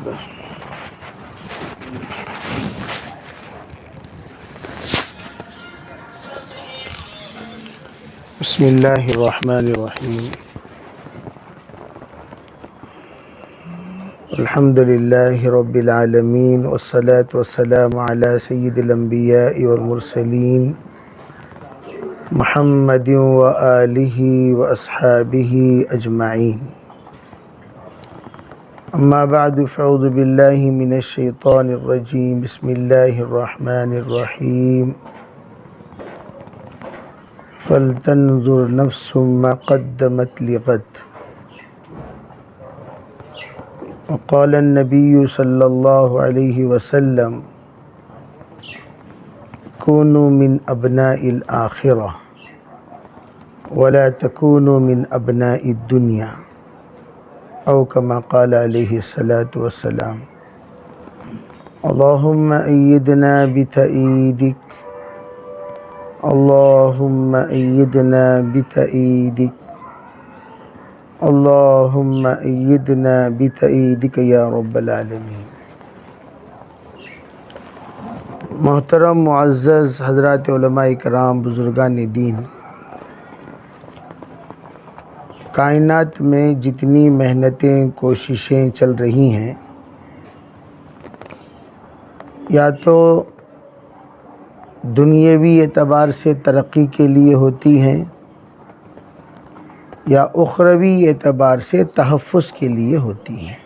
أكبر. بسم الله الرحمن الرحيم. الحمد لله رب العالمين والصلاة والسلام على سيد الأنبياء والمرسلين محمد وآله وأصحابه أجمعين. أما بعد فأعوذ بالله من الشيطان الرجيم. بسم الله الرحمن الرحيم. فلتنظر نفس ما قدمت لغد. وقال النبي صلى الله عليه وسلم كونوا من أبناء الآخرة ولا تكونوا من أبناء الدنيا أو كما قال عليه الصلاة والسلام. اللهم أيدنا بتأييدك، اللهم أيدنا بتأييدك، اللهم أيدنا بتأييدك یا رب العالمین. محترم معزز حضرات علماء کرام، بزرگان دین، کائنات میں جتنی محنتیں کوششیں چل رہی ہیں، یا تو دنیاوی اعتبار سے ترقی کے لیے ہوتی ہیں یا اخروی اعتبار سے تحفظ کے لیے ہوتی ہیں.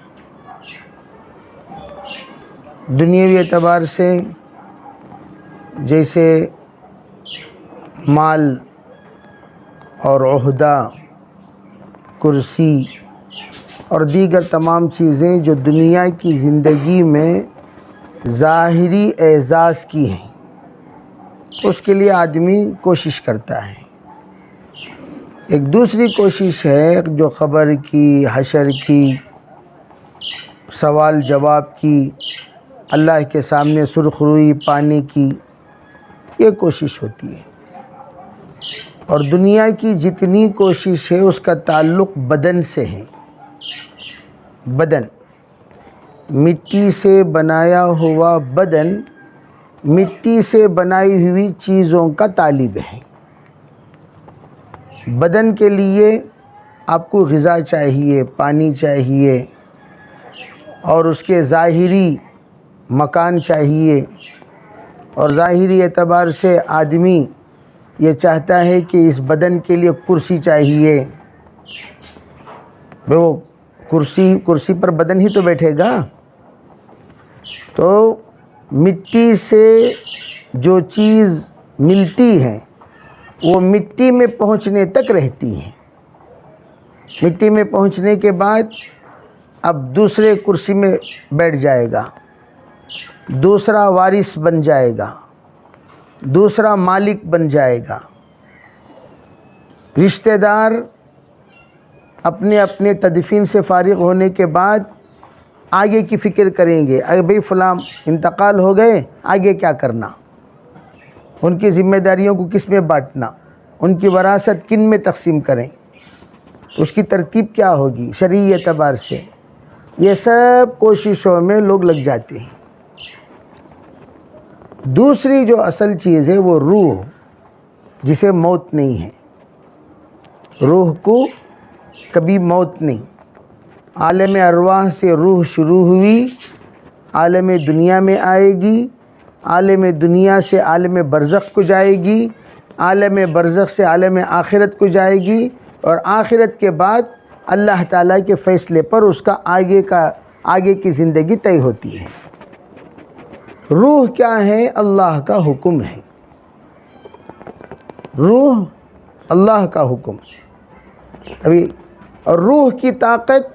دنیاوی اعتبار سے جیسے مال اور عہدہ، کرسی اور دیگر تمام چیزیں جو دنیا کی زندگی میں ظاہری اعزاز کی ہیں، اس کے لیے آدمی کوشش کرتا ہے. ایک دوسری کوشش ہے جو خبر کی، حشر کی، سوال جواب کی، اللہ کے سامنے سرخ روئی پانے کی، یہ کوشش ہوتی ہے. اور دنیا کی جتنی کوشش ہے اس کا تعلق بدن سے ہے. بدن، مٹی سے بنایا ہوا بدن مٹی سے بنائی ہوئی چیزوں کا طالب ہے. بدن کے لیے آپ کو غذا چاہیے، پانی چاہیے، اور اس کے ظاہری مکان چاہیے. اور ظاہری اعتبار سے آدمی یہ چاہتا ہے کہ اس بدن کے لیے کرسی چاہیے. وہ کرسی پر بدن ہی تو بیٹھے گا. تو مٹی سے جو چیز ملتی ہے وہ مٹی میں پہنچنے تک رہتی ہے. مٹی میں پہنچنے کے بعد اب دوسرے کرسی میں بیٹھ جائے گا، دوسرا وارث بن جائے گا، دوسرا مالک بن جائے گا. رشتہ دار اپنے اپنے تدفین سے فارغ ہونے کے بعد آگے کی فکر کریں گے. اے بھئی فلاں انتقال ہو گئے، آگے کیا کرنا، ان کی ذمہ داریوں کو کس میں بانٹنا، ان کی وراثت کن میں تقسیم کریں، اس کی ترتیب کیا ہوگی شرعی اعتبار سے. یہ سب کوششوں میں لوگ لگ جاتے ہیں. دوسری جو اصل چیز ہے وہ روح، جسے موت نہیں ہے. روح کو کبھی موت نہیں. عالم ارواح سے روح شروع ہوئی، عالم دنیا میں آئے گی، عالم دنیا سے عالم برزخ کو جائے گی، عالم برزخ سے عالم آخرت کو جائے گی، اور آخرت کے بعد اللہ تعالیٰ کے فیصلے پر اس کا آگے کی زندگی طے ہوتی ہے. روح کیا ہے؟ اللہ کا حکم ہے. روح اللہ کا حکم. اور روح کی طاقت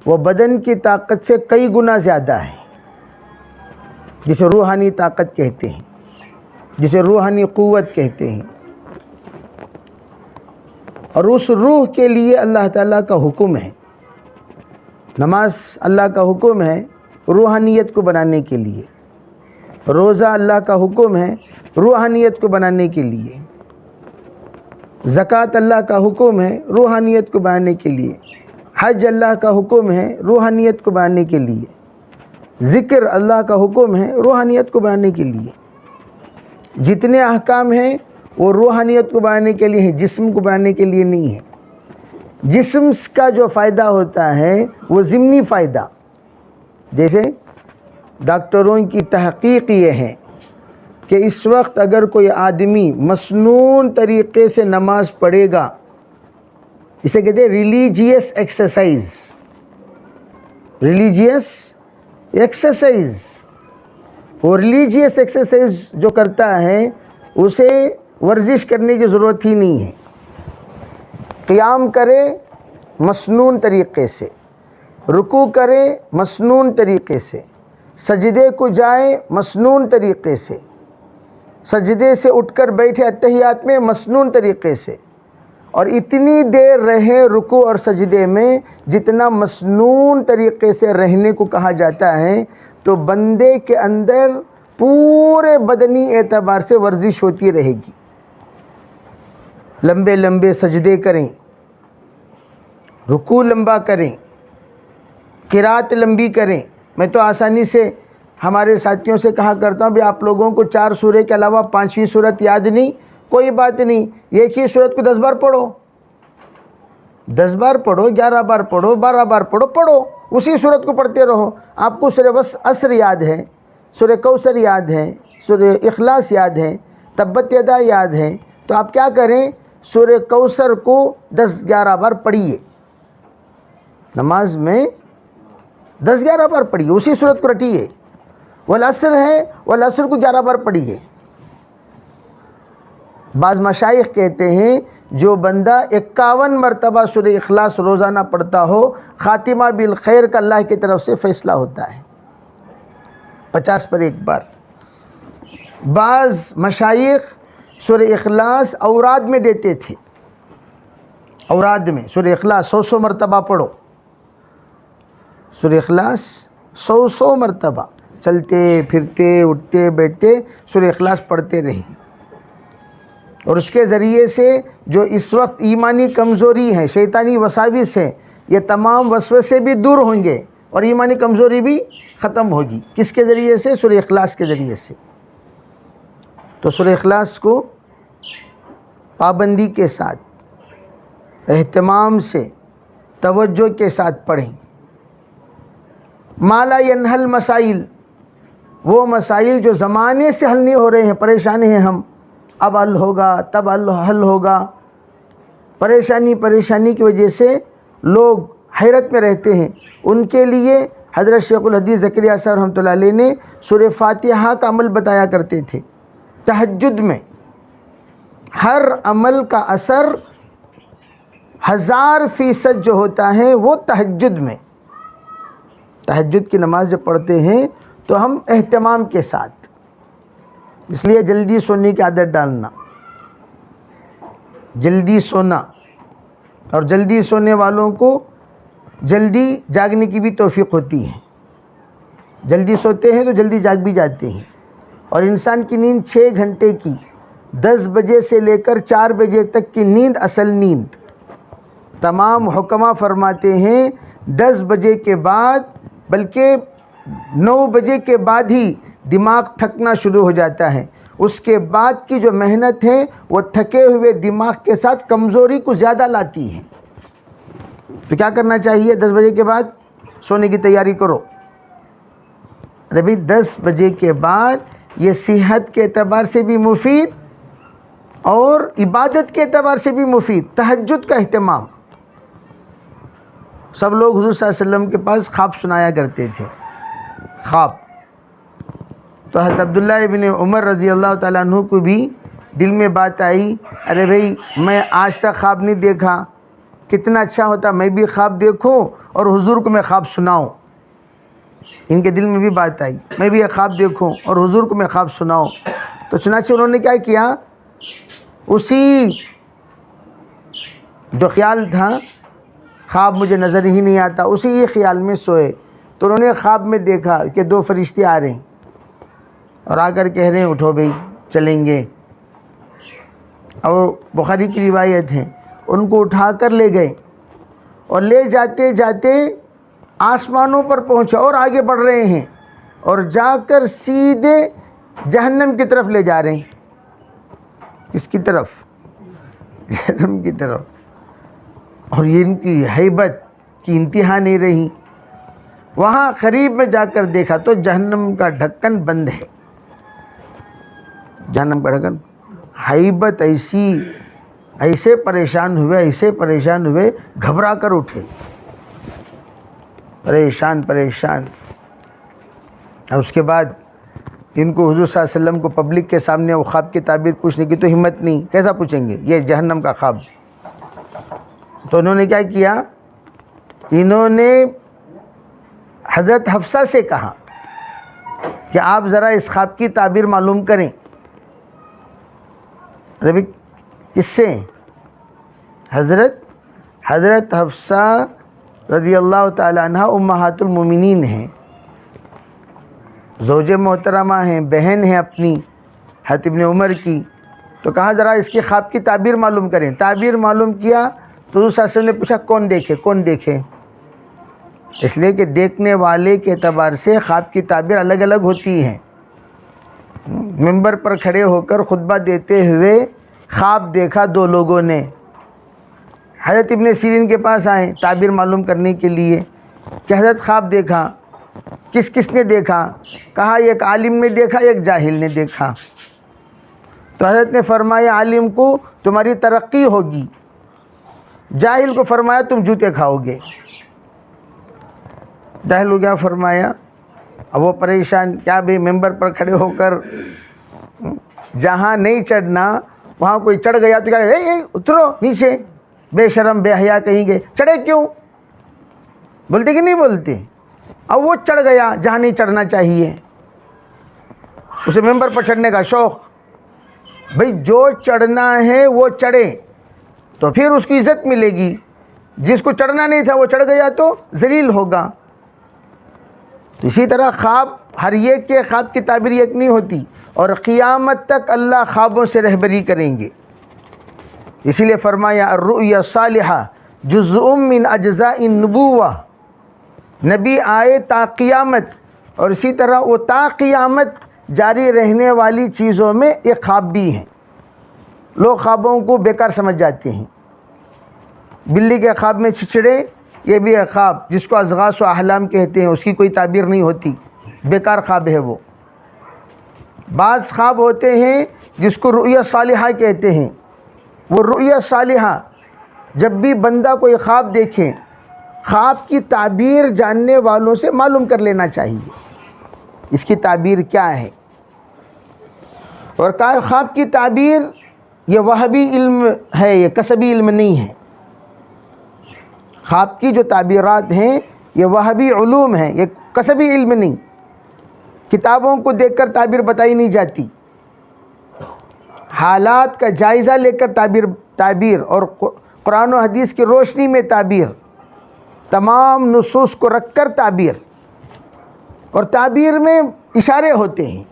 وہ بدن کی طاقت سے کئی گنا زیادہ ہے، جسے روحانی طاقت کہتے ہیں، جسے روحانی قوت کہتے ہیں. اور اس روح کے لیے اللہ تعالیٰ کا حکم ہے. نماز اللہ کا حکم ہے روحانیت کو بنانے کے لیے. روزہ اللہ کا حکم ہے روحانیت کو بنانے کے لیے. زکوٰۃ اللہ کا حکم ہے روحانیت کو بنانے کے لیے. حج اللہ کا حکم ہے روحانیت کو بنانے کے لیے. ذکر اللہ کا حکم ہے روحانیت کو بنانے کے لیے. جتنے احکام ہیں وہ روحانیت کو بنانے کے لیے ہیں، جسم کو بنانے کے لیے نہیں ہے. جسم کا جو فائدہ ہوتا ہے وہ ضمنی فائدہ، جیسے ڈاکٹروں کی تحقیق یہ ہے کہ اس وقت اگر کوئی آدمی مسنون طریقے سے نماز پڑھے گا، اسے کہتے ہیں ریلیجیس ایکسرسائز. Religious exercise. وہ ریلیجیس ایکسرسائز جو کرتا ہے اسے ورزش کرنے کی ضرورت ہی نہیں ہے. قیام کرے مسنون طریقے سے، رکوع کرے مسنون طریقے سے، سجدے کو جائے مسنون طریقے سے، سجدے سے اٹھ کر بیٹھے اتحیات میں مسنون طریقے سے، اور اتنی دیر رہے رکوع اور سجدے میں جتنا مسنون طریقے سے رہنے کو کہا جاتا ہے. تو بندے کے اندر پورے بدنی اعتبار سے ورزش ہوتی رہے گی. لمبے لمبے سجدے کریں، رکوع لمبا کریں، قرات لمبی کریں. میں تو آسانی سے ہمارے ساتھیوں سے کہا کرتا ہوں بھی آپ لوگوں کو 4 سورے کے علاوہ 5ویں سورت یاد نہیں، کوئی بات نہیں، ایک ہی سورت کو 10 بار پڑھو، 10 بار پڑھو، 11 بار پڑھو، 12 بار پڑھو، اسی سورت کو پڑھتے رہو. آپ کو سورہ عصر یاد ہے، سورہ کوثر یاد ہے، سورہ اخلاص یاد ہے، تبت یدا یاد ہے. تو آپ کیا کریں، سورہ کوثر کو 10-11 بار پڑھیے، نماز میں 10-11 بار پڑھیے، اسی سورت کو رٹیے. والعصر ہے، والعصر کو 11 بار پڑھیے. بعض مشائخ کہتے ہیں جو بندہ 51 مرتبہ سورہ اخلاص روزانہ پڑھتا ہو، خاتمہ بالخیر کا اللہ کی طرف سے فیصلہ ہوتا ہے. 50 پر ایک بار. بعض مشائخ سورہ اخلاص اوراد میں دیتے تھے، اوراد میں سورہ اخلاص 100 مرتبہ پڑھو. سورہ اخلاص 100 مرتبہ چلتے پھرتے اٹھتے بیٹھتے سورہ اخلاص پڑھتے رہیں، اور اس کے ذریعے سے جو اس وقت ایمانی کمزوری ہے، شیطانی وساوس ہے، یہ تمام وسوسے بھی دور ہوں گے اور ایمانی کمزوری بھی ختم ہوگی. کس کے ذریعے سے؟ سورہ اخلاص کے ذریعے سے. تو سورہ اخلاص کو پابندی کے ساتھ، اہتمام سے، توجہ کے ساتھ پڑھیں. ما لا ینحل مسائل، وہ مسائل جو زمانے سے حل نہیں ہو رہے ہیں، پریشان ہیں ہم، اب حل ہوگا تب حل ہوگا، پریشانی کی وجہ سے لوگ حیرت میں رہتے ہیں. ان کے لیے حضرت شیخ الحدیث زکریا صاحب رحمۃ اللہ علیہ نے سورہ فاتحہ کا عمل بتایا کرتے تھے. تہجد میں ہر عمل کا اثر 1000% جو ہوتا ہے وہ تہجد میں. تہجد کی نماز جب پڑھتے ہیں تو ہم اہتمام کے ساتھ، اس لیے جلدی سونے کی عادت ڈالنا، جلدی سونا، اور جلدی سونے والوں کو جلدی جاگنے کی بھی توفیق ہوتی ہے. جلدی سوتے ہیں تو جلدی جاگ بھی جاتے ہیں. اور انسان کی نیند 6 گھنٹے کی، 10 بجے سے لے کر 4 بجے تک کی نیند اصل نیند. تمام حکماء فرماتے ہیں 10 بجے کے بعد، بلکہ 9 بجے کے بعد ہی دماغ تھکنا شروع ہو جاتا ہے. اس کے بعد کی جو محنت ہے وہ تھکے ہوئے دماغ کے ساتھ کمزوری کو زیادہ لاتی ہے. تو کیا کرنا چاہیے؟ 10 بجے کے بعد سونے کی تیاری کرو. ارے بھائی 10 بجے کے بعد یہ صحت کے اعتبار سے بھی مفید اور عبادت کے اعتبار سے بھی مفید. تہجد کا اہتمام. سب لوگ حضور صلی اللہ علیہ وسلم کے پاس خواب سنایا کرتے تھے، خواب. تو حضرت عبداللہ ابن عمر رضی اللہ تعالیٰ عنہ کو بھی دل میں بات آئی، ارے بھائی میں آج تک خواب نہیں دیکھا، کتنا اچھا ہوتا میں بھی خواب دیکھوں اور حضور کو میں خواب سناؤں. ان کے دل میں بھی بات آئی، میں بھی ایک خواب دیکھوں اور حضور کو میں خواب سناؤں. تو چنانچہ انہوں نے کیا کیا، اسی جو خیال تھا خواب مجھے نظر ہی نہیں آتا، اسی خیال میں سوئے. تو انہوں نے خواب میں دیکھا کہ 2 فرشتے آ رہے ہیں اور آ کر کہہ رہے ہیں اٹھو بھائی چلیں گے. اور بخاری کی روایت ہے، ان کو اٹھا کر لے گئے اور لے جاتے جاتے آسمانوں پر پہنچے اور آگے بڑھ رہے ہیں. اور جا کر سیدھے جہنم کی طرف لے جا رہے ہیں. کس کی طرف؟ جہنم کی طرف. اور یہ ان کی ہیبت کی انتہا نہیں رہی. وہاں قریب میں جا کر دیکھا تو جہنم کا ڈھکن بند ہے. جہنم کا ڈھکن. ہیبت ایسے پریشان ہوئے گھبرا کر اٹھے. پریشان. اور اس کے بعد ان کو حضور صلی اللہ علیہ وسلم کو پبلک کے سامنے وہ خواب کی تعبیر پوچھنے کی تو ہمت نہیں. کیسا پوچھیں گے؟ یہ جہنم کا خواب. تو انہوں نے کیا کیا؟ انہوں نے حضرت حفصہ سے کہا کہ آپ ذرا اس خواب کی تعبیر معلوم کریں. ربی کس سے؟ حضرت حفصہ رضی اللہ تعالی عنہ امہات المومنین ہیں، زوج محترمہ ہیں، بہن ہیں اپنی حضرت ابن عمر کی. تو کہا ذرا اس کی خواب کی تعبیر معلوم کریں. تعبیر معلوم کیا تو حضور صلی اللہ علیہ وسلم نے پوچھا کون دیکھے؟ اس لیے کہ دیکھنے والے کے اعتبار سے خواب کی تعبیر الگ الگ ہوتی ہیں. منبر پر کھڑے ہو کر خطبہ دیتے ہوئے خواب دیکھا دو لوگوں نے. حضرت ابن سیرین کے پاس آئے تعبیر معلوم کرنے کے لیے کہ حضرت خواب دیکھا. کس نے دیکھا؟ کہا ایک عالم نے دیکھا، ایک جاہل نے دیکھا. تو حضرت نے فرمایا عالم کو تمہاری ترقی ہوگی، جاہل کو فرمایا تم جوتے کھاؤ گے. جاہل کو کیا فرمایا؟ اب وہ پریشان، کیا بھئی ممبر پر کھڑے ہو کر جہاں نہیں چڑھنا وہاں کوئی چڑھ گیا تو کیا اے اترو نیچے، بے شرم بے حیا کہیں گے. چڑھے کیوں؟ بولتے کہ نہیں بولتے؟ اب وہ چڑھ گیا جہاں نہیں چڑھنا چاہیے. اسے ممبر پر چڑھنے کا شوق. بھئی جو چڑھنا ہے وہ چڑھے تو پھر اس کی عزت ملے گی. جس کو چڑھنا نہیں تھا وہ چڑھ گیا تو ذلیل ہوگا. تو اسی طرح خواب ہر ایک کے خواب کی تعبیر ایک نہیں ہوتی، اور قیامت تک اللہ خوابوں سے رہبری کریں گے. اسی لیے فرمایا الرؤیا الصالحہ جزء من اجزاء النبوہ. نبی آئے تا قیامت، اور اسی طرح وہ تا قیامت جاری رہنے والی چیزوں میں ایک خواب بھی ہیں. لوگ خوابوں کو بیکار سمجھ جاتے ہیں. بلی کے خواب میں چھچڑے، یہ بھی ایک خواب جس کو اضغاث و احلام کہتے ہیں، اس کی کوئی تعبیر نہیں ہوتی، بیکار خواب ہے وہ. بعض خواب ہوتے ہیں جس کو رؤیا صالحہ کہتے ہیں. وہ رؤیا صالحہ جب بھی بندہ کوئی خواب دیکھے، خواب کی تعبیر جاننے والوں سے معلوم کر لینا چاہیے اس کی تعبیر کیا ہے. اور خواب کی تعبیر یہ وہبی علم ہے، یہ کسبی علم نہیں ہے. خواب کی جو تعبیرات ہیں یہ وہبی علوم ہیں، یہ کسبی علم نہیں. کتابوں کو دیکھ کر تعبیر بتائی نہیں جاتی. حالات کا جائزہ لے کر تعبیر اور قرآن و حدیث کی روشنی میں تعبیر، تمام نصوص کو رکھ کر تعبیر. اور تعبیر میں اشارے ہوتے ہیں،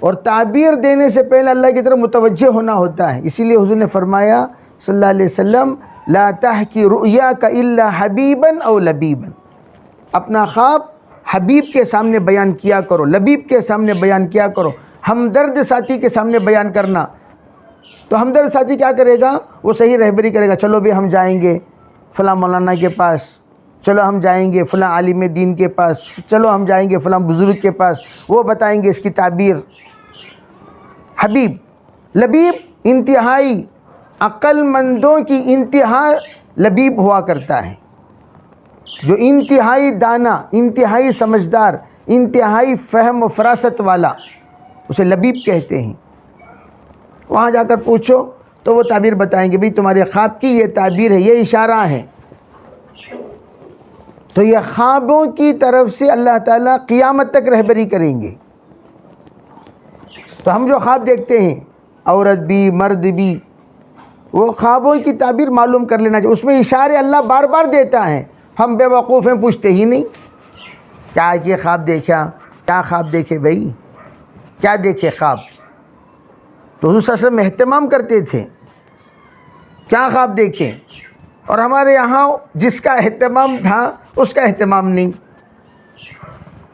اور تعبیر دینے سے پہلے اللہ کی طرف متوجہ ہونا ہوتا ہے. اسی لیے حضور نے فرمایا صلی اللہ علیہ وسلم لا تحکی رؤیاک الا حبیبا او لبیبا. اپنا خواب حبیب کے سامنے بیان کیا کرو، لبیب کے سامنے بیان کیا کرو. ہمدرد ساتھی کے سامنے بیان کرنا تو ہمدرد ساتھی کیا کرے گا؟ وہ صحیح رہبری کرے گا. چلو بھی ہم جائیں گے فلاں مولانا کے پاس، چلو ہم جائیں گے فلاں عالم دین کے پاس، چلو ہم جائیں گے فلاں بزرگ کے پاس، وہ بتائیں گے اس کی تعبیر. حبیب. لبیب انتہائی عقل مندوں کی انتہا لبیب ہوا کرتا ہے، جو انتہائی دانا، انتہائی سمجھدار، انتہائی فہم و فراست والا، اسے لبیب کہتے ہیں. وہاں جا کر پوچھو تو وہ تعبیر بتائیں گے، بھئی تمہارے خواب کی یہ تعبیر ہے، یہ اشارہ ہے. تو یہ خوابوں کی طرف سے اللہ تعالیٰ قیامت تک رہبری کریں گے. تو ہم جو خواب دیکھتے ہیں، عورت بھی مرد بھی، وہ خوابوں کی تعبیر معلوم کر لینا چاہیے. اس میں اشارے اللہ بار بار دیتا ہے، ہم بے وقوف ہیں، پوچھتے ہی نہیں. کیا یہ خواب دیکھا؟ کیا خواب دیکھے بھائی؟ کیا دیکھے خواب؟ تو حضور صلی اللہ علیہ وسلم اہتمام کرتے تھے کیا خواب دیکھیں. اور ہمارے یہاں جس کا اہتمام تھا اس کا اہتمام نہیں.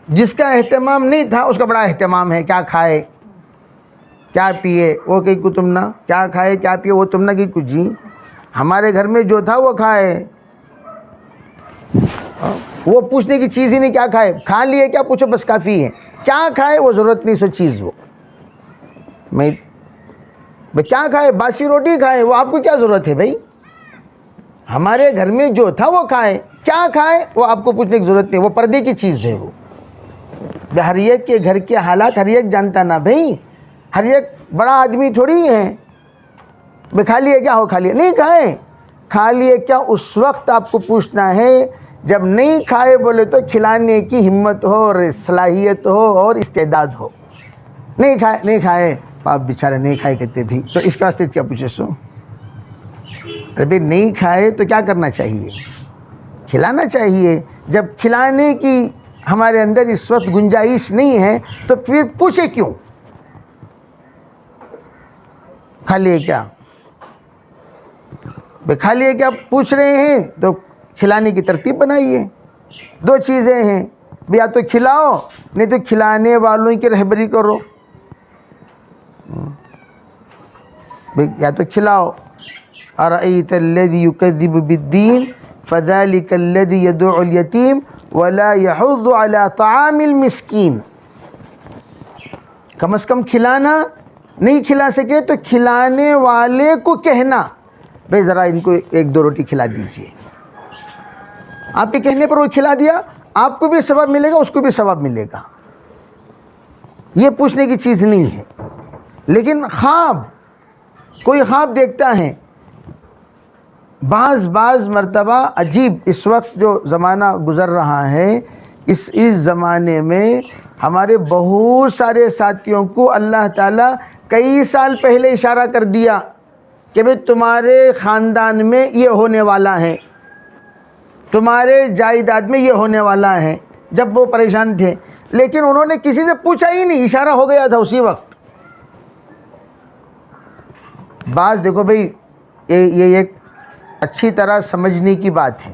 جس کا اہتمام نہیں تھا اس کا بڑا اہتمام ہے، کیا کھائے کیا پیے، وہ کہ کو تم نہ کیا کھائے کیا پیے، وہ تم نہ کہ کچھ جی، ہمارے گھر میں جو تھا وہ کھائے، وہ پوچھنے کی چیز ہی نہیں کیا کھائے، کھا لیے کیا پوچھو بس کافی ہے، کیا کھائے وہ ضرورت نہیں، سو چیز وہ میں کیا کھائے، باسی روٹی کھائے، وہ آپ کو کیا ضرورت ہے بھائی، ہمارے گھر میں جو تھا وہ کھائے، کیا کھائے وہ آپ کو پوچھنے کی ضرورت نہیں، وہ پردے کی چیز ہے، وہ ہر ایک کے گھر کے حالات ہر ایک جانتا نا بھائی، ہر ایک بڑا آدمی تھوڑی ہے، بھائی کھا لیے کیا، ہو کھا لیے نہیں کھائے، کھا لیے کیا اس وقت آپ کو پوچھنا ہے جب نہیں کھائے بولے تو کھلانے کی ہمت ہو اور صلاحیت ہو اور استعداد ہو، نہیں کھائے آپ بیچارے نہیں کھائے کہتے بھی، تو اس کا واسطے کیا پوچھے سو، ارے نہیں کھائے تو کیا کرنا چاہیے، کھلانا چاہیے، جب کھلانے کی ہمارے اندر اس وقت گنجائش نہیں ہے تو پھر پوچھے کیوں، کھا لیے کیا، کھا لیے کیا پوچھ رہے ہیں تو کھلانے کی ترتیب بنائیے، دو چیزیں ہیں، یا تو کھلاؤ نہیں تو کھلانے والوں کی رہبری کرو، یا تو کھلاؤ، ارأیت الذی یکذب بالدین فذلک الذی یدعو الیتیم ولا یحض علی طعام المسکین، کم از کم کھلانا، نہیں کھلا سکے تو کھلانے والے کو کہنا بھئی ذرا ان کو ایک دو روٹی کھلا دیجئے، آپ کے کہنے پر وہ کھلا دیا، آپ کو بھی ثواب ملے گا اس کو بھی ثواب ملے گا، یہ پوچھنے کی چیز نہیں ہے۔ لیکن کوئی خواب دیکھتا ہے، بعض مرتبہ عجیب، اس وقت جو زمانہ گزر رہا ہے اس زمانے میں ہمارے بہت سارے ساتھیوں کو اللہ تعالیٰ کئی سال پہلے اشارہ کر دیا کہ بھئی تمہارے خاندان میں یہ ہونے والا ہے، تمہارے جائیداد میں یہ ہونے والا ہے، جب وہ پریشان تھے، لیکن انہوں نے کسی سے پوچھا ہی نہیں، اشارہ ہو گیا تھا اسی وقت۔ بعض دیکھو بھئی یہ ایک اچھی طرح سمجھنے کی بات ہے،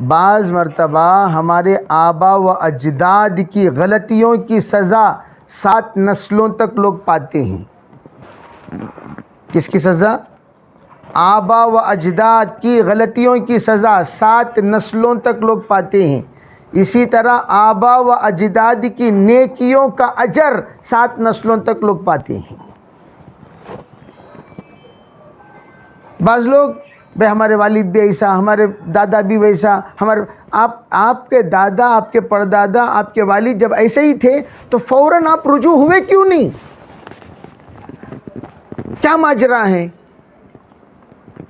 بعض مرتبہ ہمارے آبا و اجداد کی غلطیوں کی سزا 7 نسلوں تک لوگ پاتے ہیں۔ کس کی سزا؟ آبا و اجداد کی غلطیوں کی سزا 7 نسلوں تک لوگ پاتے ہیں، اسی طرح آبا و اجداد کی نیکیوں کا اجر 7 نسلوں تک لوگ پاتے ہیں۔ بعض لوگ بھئی ہمارے والد بھی ایسا، ہمارے دادا بھی ویسا، آپ کے دادا، آپ کے پردادا، آپ کے والد جب ایسے ہی تھے تو فوراً آپ رجوع ہوئے کیوں نہیں؟ کیا ماجرا ہے؟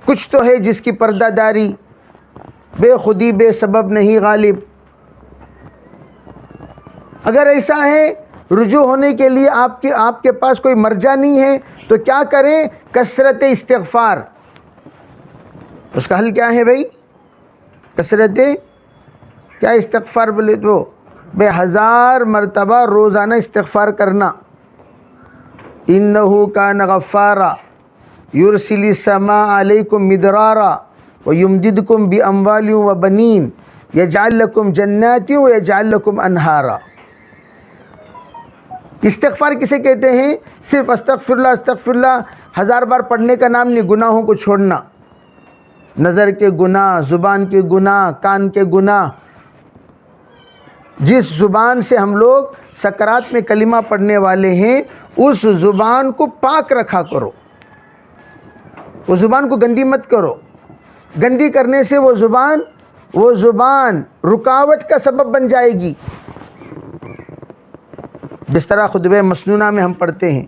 کچھ تو ہے جس کی پردہ داری، بے خودی بے سبب نہیں غالب۔ اگر ایسا ہے رجوع ہونے کے لیے آپ کے پاس کوئی مرجع نہیں ہے تو کیا کریں؟ کثرت استغفار۔ اس کا حل کیا ہے بھائی؟ کثرت کیا استغفار بولے تو 1000 مرتبہ روزانہ استغفار کرنا۔ انہو کان غفارا یرسل السماء علیکم مدرارا ویمددکم باموال وبنین یجعل لکم جنات ویجعل لکم انہارا۔ استغفار کسے کہتے ہیں؟ صرف استغفر اللہ 1000 بار پڑھنے کا نام نہیں، گناہوں کو چھوڑنا، نظر کے گناہ، زبان کے گناہ، کان کے گناہ۔ جس زبان سے ہم لوگ سکرات میں کلمہ پڑھنے والے ہیں اس زبان کو پاک رکھا کرو، اس زبان کو گندی مت کرو، گندی کرنے سے وہ زبان رکاوٹ کا سبب بن جائے گی۔ جس طرح خطبہ مسنونہ میں ہم پڑھتے ہیں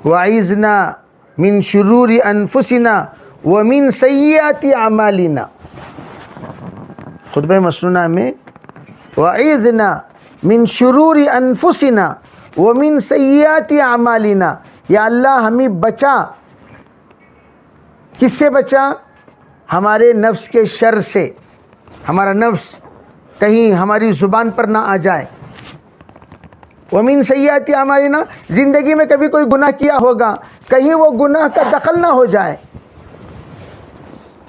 وَعِذْنَا مِن شُرُورِ أَنفُسِنَا وَمِن سَيِّئَاتِ أَعْمَالِنَا، خطبہ مسنونہ میں وَعِذْنَا مِن شُرُورِ أَنفُسِنَا وَمِن سَيِّئَاتِ أَعْمَالِنَا، یا اللہ ہمیں بچا، کس سے بچا؟ ہمارے نفس کے شر سے، ہمارا نفس کہیں ہماری زبان پر نہ آ جائے۔ وَمِن سَيِّئَاتِ أَعْمَالِنَا، زندگی میں کبھی کوئی گناہ کیا ہوگا، کہیں وہ گناہ کا دخل نہ ہو جائے،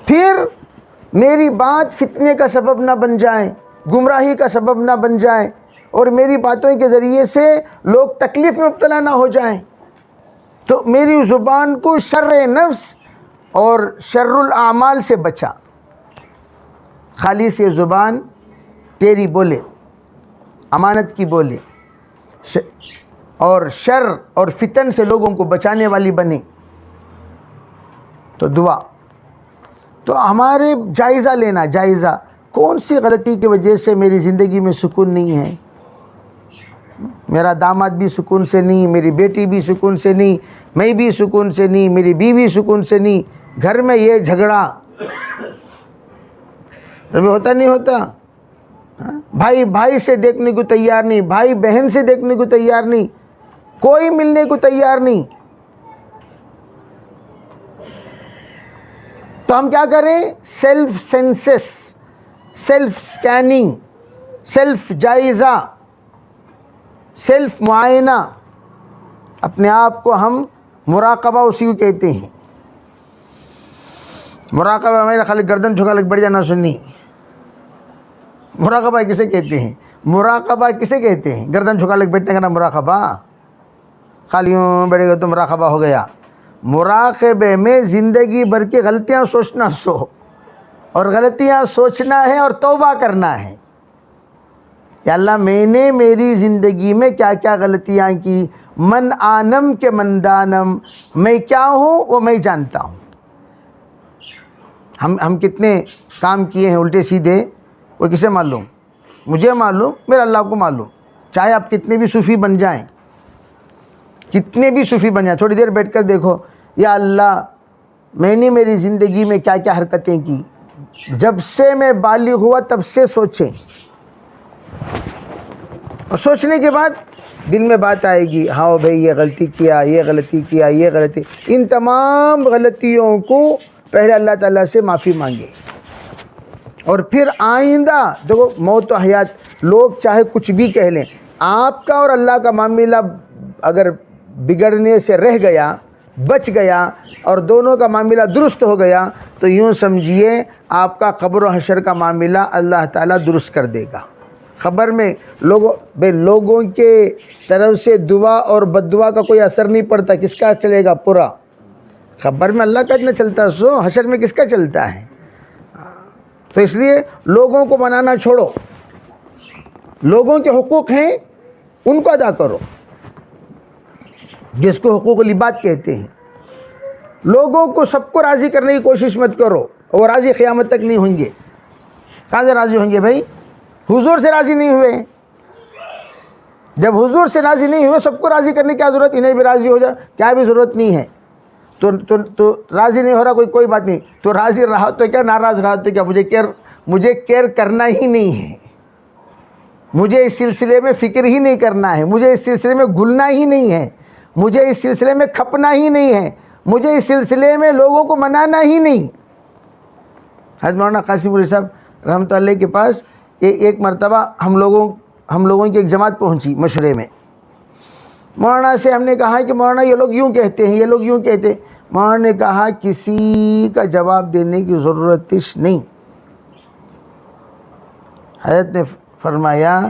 پھر میری بات فتنے کا سبب نہ بن جائے، گمراہی کا سبب نہ بن جائیں اور میری باتوں کے ذریعے سے لوگ تکلیف میں مبتلا نہ ہو جائیں. تو میری زبان کو شر نفس اور شر الاعمال سے بچا. خالص یہ زبان تیری بولے، امانت کی بولے، اور شر اور فتن سے لوگوں کو بچانے والی بنے. تو دعا تو ہمارے جائزہ لینا، جائزہ کون سی غلطی کی وجہ سے میری زندگی میں سکون نہیں ہے. میرا داماد بھی سکون سے نہیں، میری بیٹی بھی سکون سے نہیں، میں بھی سکون سے نہیں، میری بیوی سکون سے نہیں، گھر میں یہ جھگڑا کبھی ہوتا نہیں ہوتا. بھائی بھائی سے دیکھنے کو تیار نہیں، بھائی بہن سے دیکھنے کو تیار نہیں، کوئی ملنے کو تیار نہیں. تو ہم کیا کریں؟ Self census, self scanning, self جائزہ، سیلف معائنہ. اپنے آپ کو ہم مراقبہ اسی کو کہتے ہیں. مراقبہ میں خالی گردن جھکا لگ بیٹھ جانا سننی. مراقبہ کسے کہتے ہیں؟ مراقبہ کسے کہتے ہیں؟ گردن جھکا لگ بیٹھنے کا نام مراقبہ. خالی یوں بیٹھے گا تو مراقبہ ہو گیا. مراقبے میں زندگی بھر کی غلطیاں سوچنا اور غلطیاں سوچنا ہے اور توبہ کرنا ہے. یا اللہ میں نے میری زندگی میں کیا کیا غلطیاں کی، من آنم کے من دانم، میں کیا ہوں وہ میں جانتا ہوں. ہم کتنے کام کیے ہیں الٹے سیدھے، وہ کسے معلوم؟ مجھے معلوم، میرا اللہ کو معلوم. چاہے آپ کتنے بھی صوفی بن جائیں، کتنے بھی صوفی بن جائیں، تھوڑی دیر بیٹھ کر دیکھو، یا اللہ میں نے میری زندگی میں کیا کیا حرکتیں کی. جب سے میں بالغ ہوا تب سے سوچیں، اور سوچنے کے بعد دل میں بات آئے گی، ہاں بھائی یہ غلطی کیا، یہ غلطی کیا، یہ غلطی. ان تمام غلطیوں کو پہلے اللہ تعالیٰ سے معافی مانگے، اور پھر آئندہ دیکھو موت و حیات، لوگ چاہے کچھ بھی کہہ لیں، آپ کا اور اللہ کا معاملہ اگر بگڑنے سے رہ گیا، بچ گیا، اور دونوں کا معاملہ درست ہو گیا، تو یوں سمجھیے آپ کا قبر و حشر کا معاملہ اللہ تعالیٰ درست کر دے گا. خبر میں لوگوں کے طرف سے دعا اور بد دعا کا کوئی اثر نہیں پڑتا. کس کا چلے گا؟ پورا. خبر میں اللہ کا اتنا چلتا، سو حشر میں کس کا چلتا ہے؟ تو اس لیے لوگوں کو منانا چھوڑو، لوگوں کے حقوق ہیں ان کو ادا کرو، جس کو حقوق العباد کہتے ہیں. لوگوں کو سب کو راضی کرنے کی کوشش مت کرو، وہ راضی قیامت تک نہیں ہوں گے. کہاں سے راضی ہوں گے بھائی؟ حضور سے راضی نہیں ہوئے. جب حضور سے راضی نہیں ہوئے، سب کو راضی کرنے کی کیا ضرورت؟ انہیں بھی راضی ہو جائے، کیا بھی ضرورت نہیں ہے. تو راضی نہیں ہو رہا، کوئی بات نہیں. تو راضی رہا تو کیا، ناراض رہا تو کیا، مجھے کیئر کرنا ہی نہیں ہے. مجھے اس سلسلے میں فکر ہی نہیں کرنا ہے، مجھے اس سلسلے میں گھلنا ہی نہیں ہے، مجھے اس سلسلے میں کھپنا ہی نہیں ہے، مجھے اس سلسلے میں لوگوں کو منانا ہی نہیں. حضرت مولانا قاسم علی صاحب رحمۃ اللہ کے پاس ایک مرتبہ ہم لوگوں کی ایک جماعت پہنچی مشورے میں. مولانا سے ہم نے کہا کہ مولانا یہ لوگ یوں کہتے ہیں، یہ لوگ یوں کہتے ہیں. مولانا نے کہا کسی کا جواب دینے کی ضرورت نہیں. حضرت نے فرمایا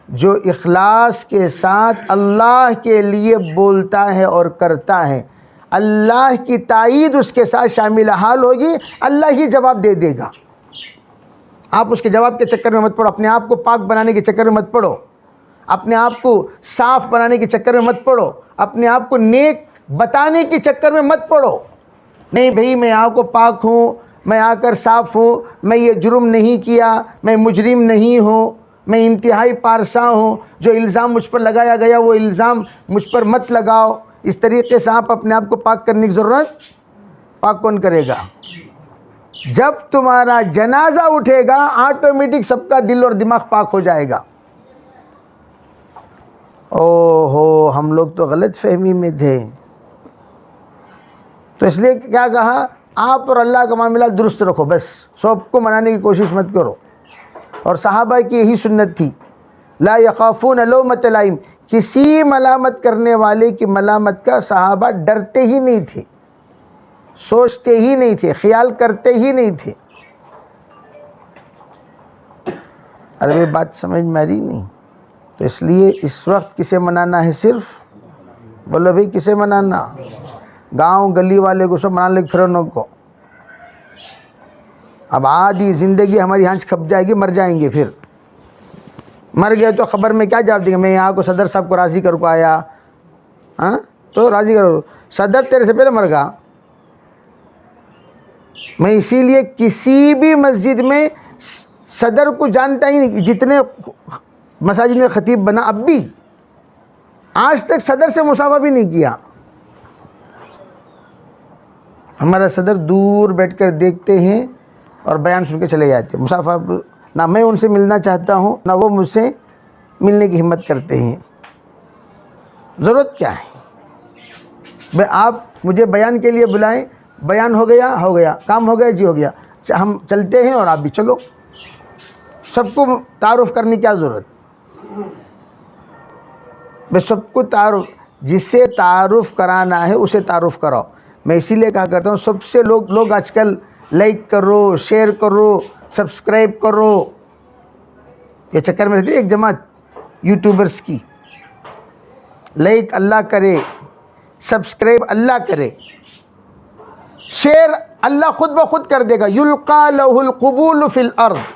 جو اخلاص کے ساتھ اللہ کے لیے بولتا ہے اور کرتا ہے، اللہ کی تائید اس کے ساتھ شامل حال ہوگی، اللہ ہی جواب دے دے گا. آپ اس کے جواب کے چکر میں مت پڑو، اپنے آپ کو پاک بنانے کے چکر میں مت پڑو، اپنے آپ کو صاف بنانے کے چکر میں مت پڑو، اپنے آپ کو نیک بتانے کے چکر میں مت پڑو. نہیں بھئی میں آ کو پاک ہوں، میں آ کر صاف ہوں، میں یہ جرم نہیں کیا، میں مجرم نہیں ہوں، میں انتہائی پارسا ہوں، جو الزام مجھ پر لگایا گیا وہ الزام مجھ پر مت لگاؤ. اس طریقے سے آپ اپنے آپ کو پاک کرنے کی ضرورت، پاک کون کرے گا؟ جب تمہارا جنازہ اٹھے گا آٹومیٹک سب کا دل اور دماغ پاک ہو جائے گا. او ہو ہم لوگ تو غلط فہمی میں تھے. تو اس لیے کیا کہا؟ آپ اور اللہ کا معاملہ درست رکھو، بس سب کو منانے کی کوشش مت کرو. اور صحابہ کی یہی سنت تھی، لا یخافون لومۃ لائم، کسی ملامت کرنے والے کی ملامت کا صحابہ ڈرتے ہی نہیں تھے، سوچتے ہی نہیں تھے، خیال کرتے ہی نہیں تھے. عربی بات سمجھ میں آ رہی نہیں؟ تو اس لیے اس وقت کسے منانا ہے؟ صرف بولو بھائی کسے منانا؟ گاؤں گلی والے کو سب منا لے پھر انہوں کو. اب آدھی زندگی ہماری ہانچ کھپ جائے گی، مر جائیں گے. پھر مر گئے تو خبر میں کیا جواب دیں گے؟ میں یہاں کو صدر صاحب کو راضی کر کو آیا. ہاں تو راضی کرو، صدر تیرے سے پہلے مر گا. میں اسی لیے کسی بھی مسجد میں صدر کو جانتا ہی نہیں. جتنے مساجد میں خطیب بنا اب بھی آج تک صدر سے مصافحہ بھی نہیں کیا. ہمارا صدر دور بیٹھ کر دیکھتے ہیں اور بیان سن کے چلے جاتے ہیں. مصافحہ نہ میں ان سے ملنا چاہتا ہوں نہ وہ مجھ سے ملنے کی ہمت کرتے ہیں. ضرورت کیا ہے؟ آپ مجھے بیان کے لیے بلائیں، بیان ہو گیا، کام ہو گیا، جی ہو گیا، ہم چلتے ہیں اور آپ بھی چلو. سب کو تعارف کرنے کی کیا ضرورت؟ بس سب کو تعارف، جسے تعارف کرانا ہے اسے تعارف کراؤ. میں اسی لیے کہا کرتا ہوں سب سے لوگ آج کل لائک کرو، شیئر کرو، سبسکرائب کرو، یہ چکر میں رہتی ہے ایک جماعت یوٹیوبرز کی. لائک اللہ کرے، سبسکرائب اللہ کرے، شیئر اللہ خود بخود کر دے گا. یلقا لہ القبول فی الارض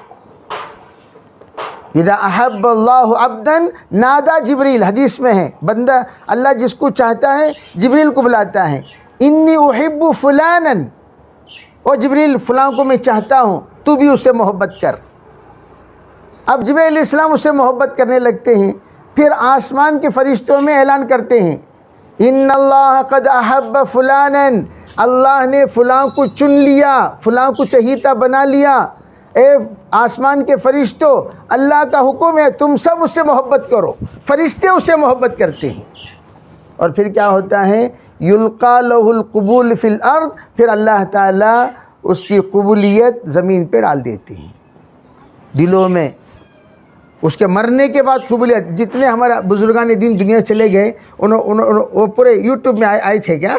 اذا احب اللہ عبدا نادا جبریل. حدیث میں ہے بندہ اللہ جس کو چاہتا ہے جبریل کو بلاتا ہے. انی احب فلانا، او جبریل فلاں کو میں چاہتا ہوں، تو بھی اس سے محبت کر. اب جبریل علیہ السلام اس سے محبت کرنے لگتے ہیں. پھر آسمان کے فرشتوں میں اعلان کرتے ہیں ان اللہ قد احب فلانا، اللہ نے فلاں کو چن لیا، فلاں کو چہیتا بنا لیا. اے آسمان کے فرشتوں، اللہ کا حکم ہے تم سب اس سے محبت کرو. فرشتے اس سے محبت کرتے ہیں. اور پھر کیا ہوتا ہے؟ یلقا لہ القبول فی الارض، پھر اللہ تعالیٰ اس کی قبولیت زمین پہ ڈال دیتے ہیں، دلوں میں. اس کے مرنے کے بعد قبولیت. جتنے ہمارا بزرگان دین دنیا چلے گئے وہ پورے یوٹیوب میں آئے تھے کیا؟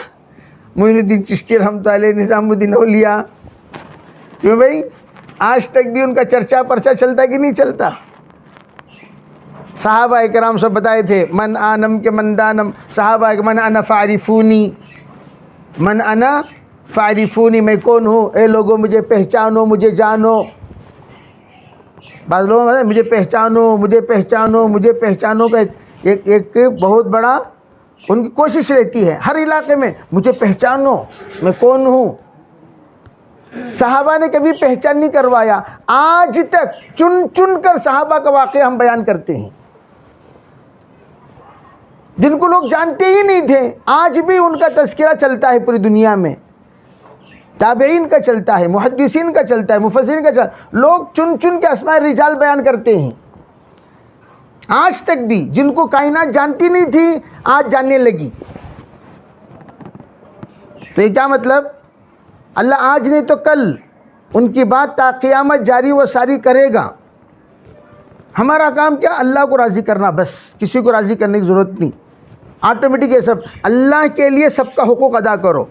معین الدین چشتی رحمۃ اللہ علیہ، نظام الدین اولیاء. کیوں بھائی؟ آج تک بھی ان کا چرچا پرچا چلتا کہ نہیں چلتا؟ صحابہ کرام سب بتائے تھے من آنم کے من دانم. صحابہ من انا فعرفونی، من انا فعرفونی، میں کون ہوں؟ اے لوگوں مجھے پہچانو، مجھے جانو. بعض لوگ مجھے پہچانو، مجھے پہچانو، مجھے پہچانو کا ایک بہت بڑا ان کی کوشش رہتی ہے ہر علاقے میں، مجھے پہچانو میں کون ہوں. صحابہ نے کبھی پہچان نہیں کروایا. آج تک چن کر صحابہ کا واقعہ ہم بیان کرتے ہیں جن کو لوگ جانتے ہی نہیں تھے. آج بھی ان کا تذکرہ چلتا ہے پوری دنیا میں. تابعین کا چلتا ہے، محدثین کا چلتا ہے، مفسرین کا چلتا ہے. لوگ چن کے اسماء رجال بیان کرتے ہیں. آج تک بھی جن کو کائنات جانتی نہیں تھی آج جاننے لگی. تو یہ کیا مطلب؟ اللہ آج نہیں تو کل ان کی بات تا قیامت جاری و ساری کرے گا. ہمارا کام کیا؟ اللہ کو راضی کرنا، بس کسی کو راضی کرنے کی ضرورت نہیں. آٹومیٹک یہ سب اللہ کے لیے سب کا حقوق ادا کرو.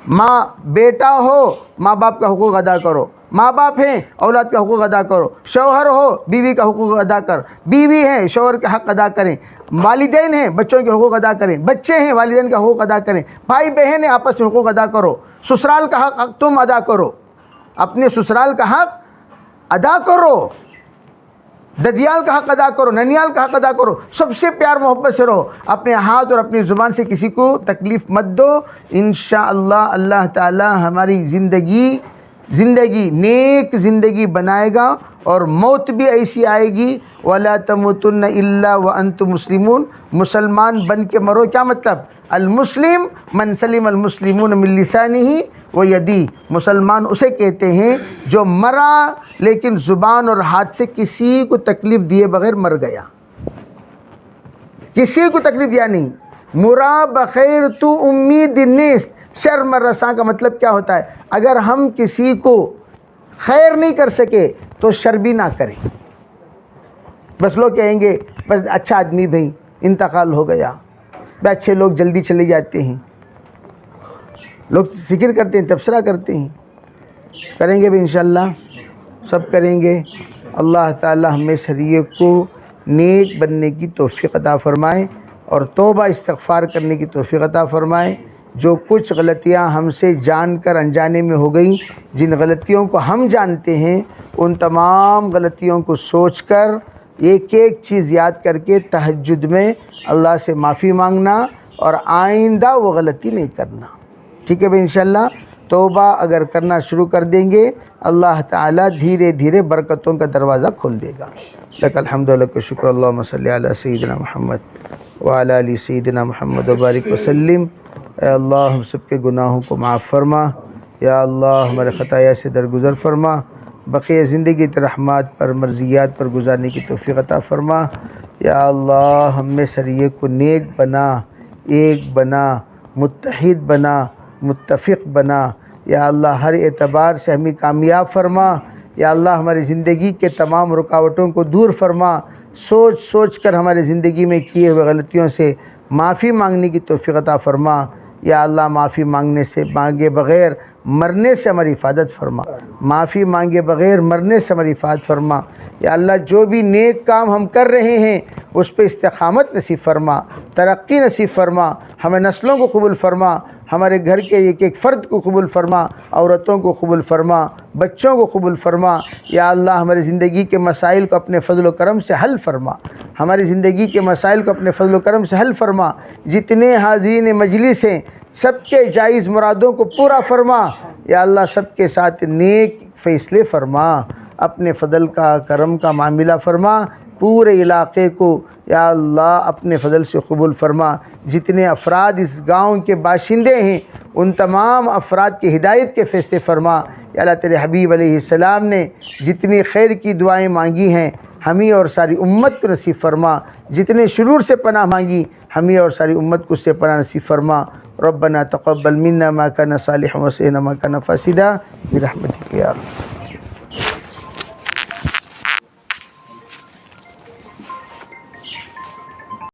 ماں بیٹا ہو ماں باپ کا حقوق ادا کرو، ماں باپ ہیں اولاد کا حقوق ادا کرو، شوہر ہو بیوی کا حقوق ادا کر، بیوی ہیں شوہر کے حق ادا کریں، والدین ہیں بچوں کے حقوق ادا کریں، بچے ہیں والدین کا حقوق ادا کریں، بھائی بہن ہیں آپس میں حقوق ادا کرو. سسرال کا حق تم ادا کرو، اپنے سسرال کا حق ادا کرو، ددیال کا حق ادا کرو، ننیال کا حق ادا کرو. سب سے پیار محبت سے رہو. اپنے ہاتھ اور اپنی زبان سے کسی کو تکلیف مت دو. انشاءاللہ اللہ تعالی ہماری زندگی نیک زندگی بنائے گا اور موت بھی ایسی آئے گی. وَلَا تَمُوتُنَّ إِلَّا وَأَنْتُمْ مُسْلِمُونَ. مسلمان بن کے مرو. کیا مطلب؟ المسلم من سلم المسلمون من لسانه ویدی. مسلمان اسے کہتے ہیں جو مرا لیکن زبان اور ہاتھ سے کسی کو تکلیف دیے بغیر مر گیا، کسی کو تکلیف دیا نہیں. مرا بخیر تو امید نیست. شرم رساں کا مطلب کیا ہوتا ہے؟ اگر ہم کسی کو خیر نہیں کر سکے تو شر بھی نہ کریں. بس لوگ کہیں گے بس اچھا آدمی بھائی انتقال ہو گیا، اچھے لوگ جلدی چلے جاتے ہیں، لوگ ذکر کرتے ہیں، تبصرہ کرتے ہیں. کریں گے بھی انشاءاللہ، سب کریں گے. اللہ تعالی ہمیں شریعت کو نیک بننے کی توفیق عطا فرمائے اور توبہ استغفار کرنے کی توفیق عطا فرمائے۔ جو کچھ غلطیاں ہم سے جان کر انجانے میں ہو گئیں، جن غلطیوں کو ہم جانتے ہیں، ان تمام غلطیوں کو سوچ کر ایک ایک چیز یاد کر کے تہجد میں اللہ سے معافی مانگنا اور آئندہ وہ غلطی نہیں کرنا۔ ٹھیک ہے بھائی، انشاءاللہ توبہ اگر کرنا شروع کر دیں گے، اللہ تعالیٰ دھیرے دھیرے برکتوں کا دروازہ کھول دے گا۔ لک الحمد و لک الشکر، اللہم صلی علی سیدنا محمد وعلی آل سیدنا محمد وبارک وسلم۔ اے اللہ ہم سب کے گناہوں کو معاف فرما، یا اللہ ہمارے خطایا سے درگزر فرما، بقیہ زندگی رحمات پر مرضیات پر گزارنے کی توفیق عطا فرما۔ یا اللہ ہم میں شریعت کو نیک بنا، ایک بنا، متحد بنا، متفق بنا۔ یا اللہ ہر اعتبار سے ہمیں کامیاب فرما۔ یا اللہ ہماری زندگی کے تمام رکاوٹوں کو دور فرما۔ سوچ سوچ کر ہماری زندگی میں کیے ہوئے غلطیوں سے معافی مانگنے کی توفیق عطا فرما۔ یا اللہ معافی مانگے بغیر مرنے سے ہماری حفاظت فرما، معافی مانگے بغیر مرنے سے ہماری حفاظت فرما۔ یا اللہ جو بھی نیک کام ہم کر رہے ہیں اس پہ استقامت نصیب فرما، ترقی نصیب فرما، ہمیں نسلوں کو قبول فرما، ہمارے گھر کے ایک ایک فرد کو قبول فرما، عورتوں کو قبول فرما، بچوں کو قبول فرما۔ یا اللہ ہماری زندگی کے مسائل کو اپنے فضل و کرم سے حل فرما، ہماری زندگی کے مسائل کو اپنے فضل و کرم سے حل فرما۔ جتنے حاضرین مجلس ہیں سب کے جائز مرادوں کو پورا فرما۔ یا اللہ سب کے ساتھ نیک فیصلے فرما، اپنے فضل کا کرم کا معاملہ فرما، پورے علاقے کو یا اللہ اپنے فضل سے قبول فرما۔ جتنے افراد اس گاؤں کے باشندے ہیں ان تمام افراد کی ہدایت کے فیصلے فرما۔ یا اللہ تیرے حبیب علیہ السلام نے جتنی خیر کی دعائیں مانگی ہیں ہمیں اور ساری امت کو نصیب فرما، جتنے شرور سے پناہ مانگی ہمیں اور ساری امت کو اس سے پناہ نصیب فرما۔ ربنا تقبل منا ما كان صالحا وسعنا ما كان فاسدا برحمتك يا رب۔